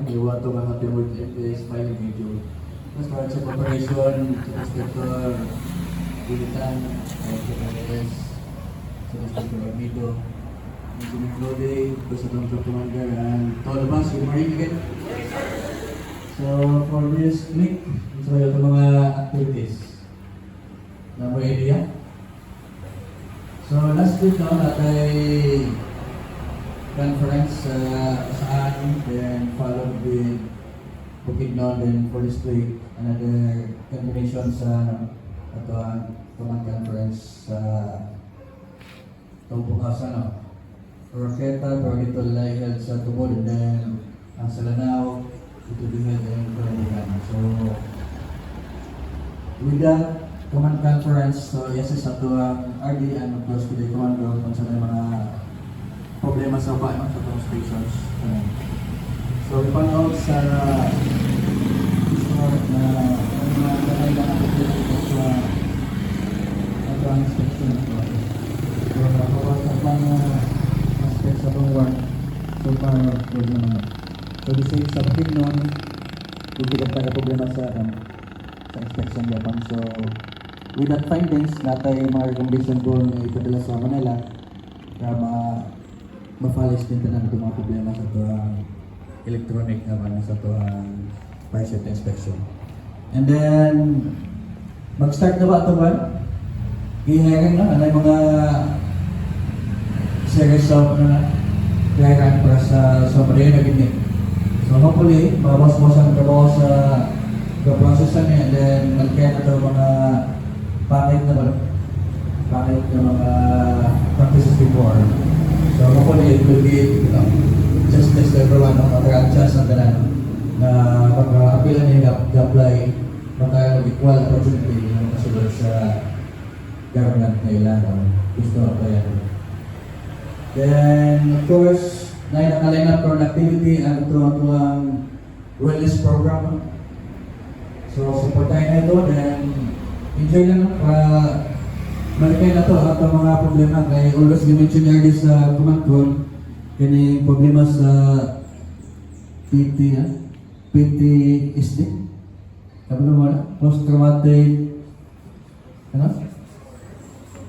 iwa ito mga tewag is final video. Mas para sa preparation, sa instructor, pilitan, sa PRS, sa instructor Amido, Engineer Claude, sa Dr. Commander, and to all of us, good morning again. So for this week, so ito mga activities. Na mo idea? So last week no, natay conference saan, then followed with Bukidnon, then for this week, another combination sa ato ang command conference sa Tumpukasan, no? Roqueta, Tornito Lai held sa Tubod, and then ang Salanao, ito din held in Coronigan. So, with that command conference, so yes, sa ato ang RD and of course, with the commando, kung sa may mga problema sa bayan, sa itong stations. So, ipanood sa short na mga kailangan natin sa advanced section. So, kapag sa mga aspects sa itong work, so far, good naman. So, the same sa Bukidnon, bibigyan tayo problema sa inspection yapang. So, with that findings, natay mga recommendation ko na ipadala sa Manila para ma-follow din na itong mga problema sa ito electronic naman sa ito fire safety inspection. And then, mag-start na ba ito ba? I-hiring na, ano yung mga series of hiring para sa Maria na gini. So hopefully, mabawas-bawasan trabaho sa processan niya, and then mag-kaya na ito mga pakit na ba? Pakit na mga practices before. So hopefully, it will be, just to everyone, mag-grant chance na tanan na pag-appeal niya i-apply, mag-equal opportunity na makasulod sa government na ilan gusto apply. Then, of course, nakaline up for an activity ang ito ang wellness program. So, supportahin na ito, then enjoy lang para malikay na ito at ang mga problema. Kaya always dimension niya rin sa command kini problema sa PTSD. Sabi naman, post-traumatic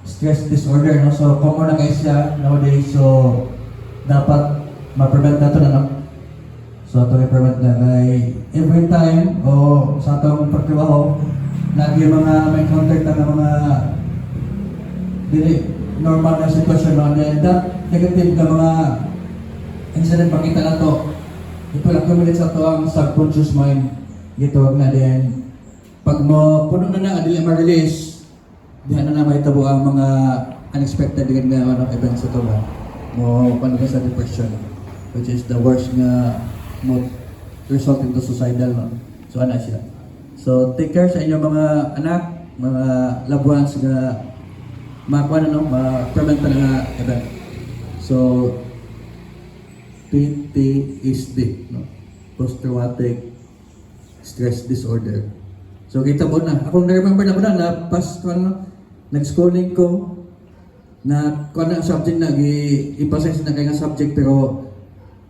stress disorder, no? So, common na kayo siya nowadays. So, dapat ma-prevent na ito na, no? So, ito i-prevent na. Kaya every time, sa itong pagtrabaho, lagi mga may contact na mga normal na sitwasyon, no? And that negative na mga incident, makita na ito. Ito accumulate sa ito ang subconscious mind. Ito, na din. Pag mo, puno na adili ma-release, diyan na mahitabo ang mga unexpected na events ito ba? Mo panuga sa depression, which is the worst nga mo result into suicidal, no? So ana siya. So take care sa inyong mga anak, mga loved ones nga ma-prevent na nga event. So PTSD, no? Post-traumatic stress disorder. So kita mo na, akong na-remember na ko na past nag-schooling ko na kung ano ang subject na i-process na kaya nga subject, pero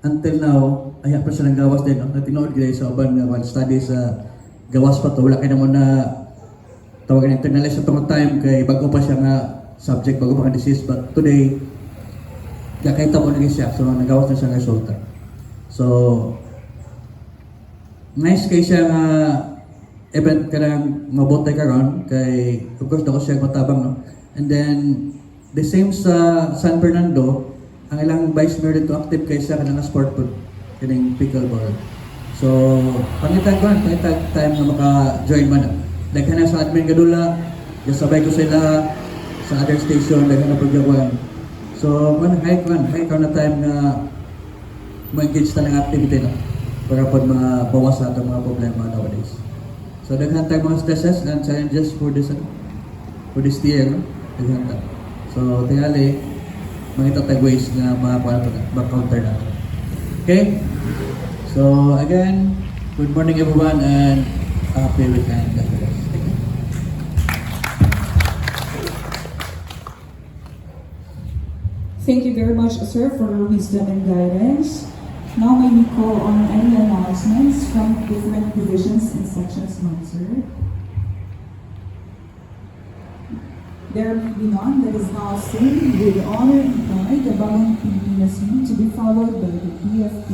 until now ay pa siya ng gawas din, no? Natinood gaya sa uban nga study sa gawas pa to, wala kayo naman na tawagan internalize sa tong time kay bago pa siya nga subject, bago pa ka disease, but today kakita mo na siya, so nagawas na siya ng resulta. So nice kay siya nga event ka lang mabuti ka ron, kay of course dako siya matabang, no? And then the same sa San Fernando, ang ilang vice mayor dito active kay siya kanang sport food, kining pickleball. So pangitag time na maka-join man. Daghan na sa admin kadula, kasabay ko sila sa other station, daghan na pagyawan. So high na time na ma-engage ta ng activity, no? Para pod mabawas sa atong mga problema nowadays. So daghan tayong mga stresses and challenges for this year, no? Daghan ta. So tingali mangita tayong ways na ma-counter natin. Okay? So again, good morning everyone and happy weekend. Thank you. Thank you very much, sir, for your wisdom and guidance. Now may we call on any announcements from different divisions and sections, ma'am, sir. There be none, let us now sing with honor and pride the Bagong Pilipinas hymn to be followed by the PFP.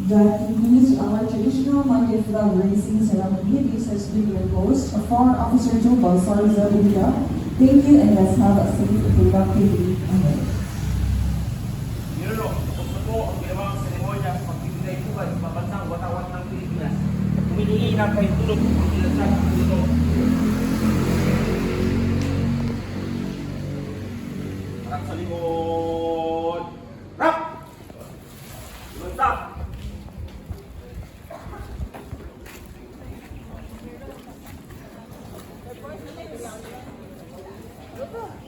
That concludes our traditional Monday flag raising ceremony. This has been your host, Foreign Officer Joe Balsar Zabudida. Thank you and let's have a safe and productive week ahead. Ninuno, gusto po ang ginawang seremonya sa pagbibigay tugad sa bansang watawat ng Pilipinas. Humihingi na kayo tulog ng pagkilansag ng ito. Harap sa likod. Rap! Lunsap! Lunsap!